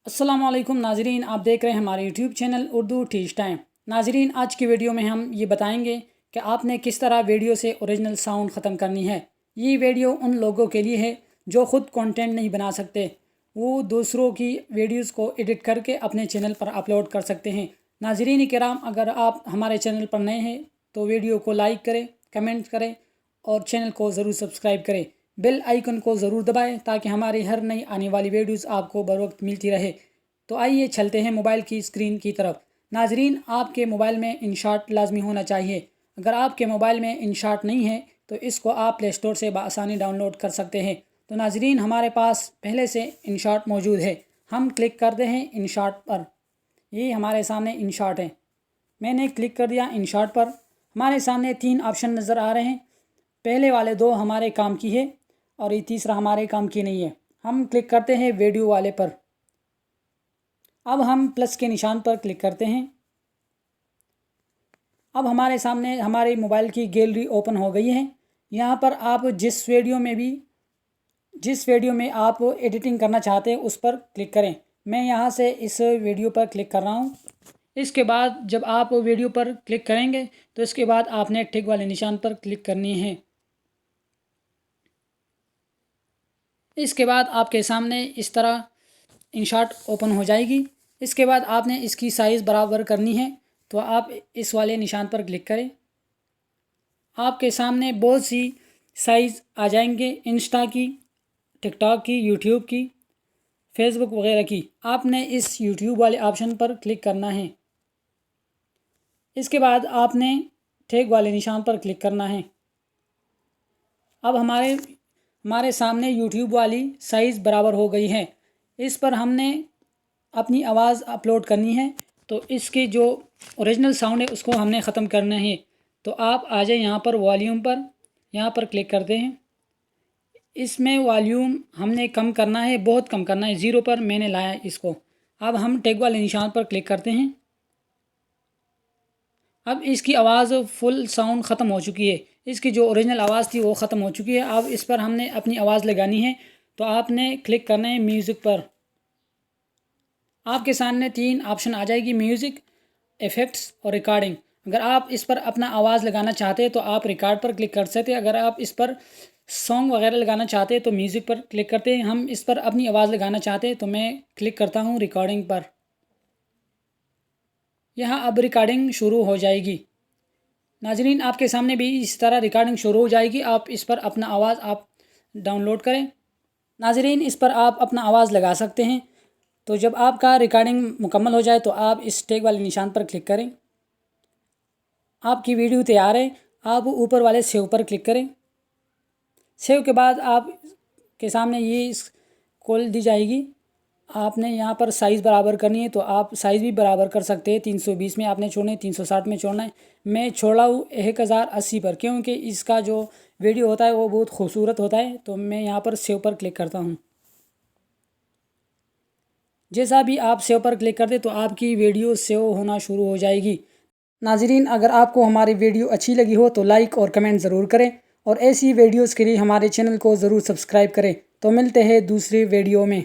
अस्सलामु अलैकुम नाजरीन, आप देख रहे हैं हमारे YouTube channel Urdu teach time. नाजरीन, आज की वीडियो में हम ये बताएंगे कि आपने किस तरह वीडियो से ओरिजिनल साउंड ख़त्म करनी है। ये वीडियो उन लोगों के लिए है जो ख़ुद कंटेंट नहीं बना सकते, वो दूसरों की वीडियोस को एडिट करके अपने चैनल पर अपलोड कर सकते हैं। नाजरीन किराम, अगर आप हमारे चैनल पर नए हैं तो वीडियो को लाइक करें, कमेंट करें और चैनल को ज़रूर सब्सक्राइब करें। बेल आइकन को ज़रूर दबाएं ताकि हमारी हर नई आने वाली वीडियोस आपको बर वक्त मिलती रहे। तो आइए चलते हैं मोबाइल की स्क्रीन की तरफ। नाजरीन, आपके मोबाइल में इनशॉट लाजमी होना चाहिए। अगर आपके मोबाइल में इनशॉट नहीं है तो इसको आप प्ले स्टोर से बआसानी डाउनलोड कर सकते हैं। तो नाजरीन, हमारे पास पहले से इनशॉट मौजूद है। हम क्लिक करते हैं इनशॉट पर। ये हमारे सामने इनशॉट है। मैंने क्लिक कर दिया इनशॉट पर। हमारे सामने 3 ऑप्शन नज़र आ रहे हैं। पहले वाले 2 हमारे काम की है और ये तीसरा हमारे काम की नहीं है। हम क्लिक करते हैं वीडियो वाले पर। अब हम प्लस के निशान पर क्लिक करते हैं। अब हमारे सामने हमारे मोबाइल की गैलरी ओपन हो गई है। यहाँ पर आप जिस वीडियो में आप एडिटिंग करना चाहते हैं उस पर क्लिक करें। मैं यहाँ से इस वीडियो पर क्लिक कर रहा हूँ। इसके बाद जब आप वीडियो पर क्लिक करेंगे तो इसके बाद आपने टिक वाले निशान पर क्लिक करनी है। इसके बाद आपके सामने इस तरह इनशॉट ओपन हो जाएगी। इसके बाद आपने इसकी साइज़ बराबर करनी है तो आप इस वाले निशान पर क्लिक करें। आपके सामने बहुत सी साइज़ आ जाएंगे, इंस्टा की, टिकटॉक की, यूट्यूब की, फेसबुक वगैरह की। आपने इस यूट्यूब वाले ऑप्शन पर क्लिक करना है। इसके बाद आपने टिक वाले निशान पर क्लिक करना है। अब हमारे सामने यूट्यूब वाली साइज़ बराबर हो गई है। इस पर हमने अपनी आवाज़ अपलोड करनी है तो इसके जो ओरिजिनल साउंड है उसको हमने ख़त्म करना है। तो आप आ जाए यहाँ पर वॉल्यूम पर, यहाँ पर क्लिक करते हैं। इसमें वॉल्यूम हमने कम करना है, बहुत कम करना है, 0 पर मैंने लाया इसको। अब हम टिक वाले निशान पर क्लिक करते हैं। अब इसकी आवाज़ फुल साउंड ख़त्म हो चुकी है। इसकी जो ओरिजिनल आवाज़ थी वो ख़त्म हो चुकी है। अब इस पर हमने अपनी आवाज़ लगानी है तो आपने क्लिक करना है म्यूज़िक पर। आपके सामने 3 ऑप्शन आ जाएगी, म्यूज़िक, इफ़ेक्ट्स और रिकॉर्डिंग। अगर आप इस पर अपना आवाज़ लगाना चाहते हैं तो आप रिकॉर्ड पर क्लिक कर सकते हैं। अगर आप इस पर सॉन्ग वगैरह लगाना चाहते हैं तो म्यूज़िक पर क्लिक करते हैं। हम इस पर अपनी आवाज़ लगाना चाहते हैं तो मैं क्लिक करता हूँ रिकॉर्डिंग पर। यहाँ अब रिकॉर्डिंग शुरू हो जाएगी। नाजरीन, आपके सामने भी इस तरह रिकॉर्डिंग शुरू हो जाएगी। आप इस पर अपना आवाज़ आप डाउनलोड करें। नाजरीन, इस पर आप अपना आवाज़ लगा सकते हैं। तो जब आपका रिकॉर्डिंग मुकम्मल हो जाए तो आप इस टिक वाले निशान पर क्लिक करें। आपकी वीडियो तैयार है। आप ऊपर वाले सेव पर क्लिक करें। सेव के बाद आप के सामने ये खोल दी जाएगी। आपने यहाँ पर साइज़ बराबर करनी है तो आप साइज़ भी बराबर कर सकते हैं। 320 में आपने छोड़ना है, 360 में छोड़ना है। मैं छोड़ा हूँ 1080 पर, क्योंकि इसका जो वीडियो होता है वो बहुत खूबसूरत होता है। तो मैं यहाँ पर सेव पर क्लिक करता हूँ। जैसा भी आप सेव पर क्लिक करते तो आपकी वीडियो सेव होना शुरू हो जाएगी। नाजरीन, अगर आपको हमारी वीडियो अच्छी लगी हो तो लाइक और कमेंट ज़रूर करें और ऐसी वीडियोस के लिए हमारे चैनल को ज़रूर सब्सक्राइब करें। तो मिलते हैं दूसरी वीडियो में।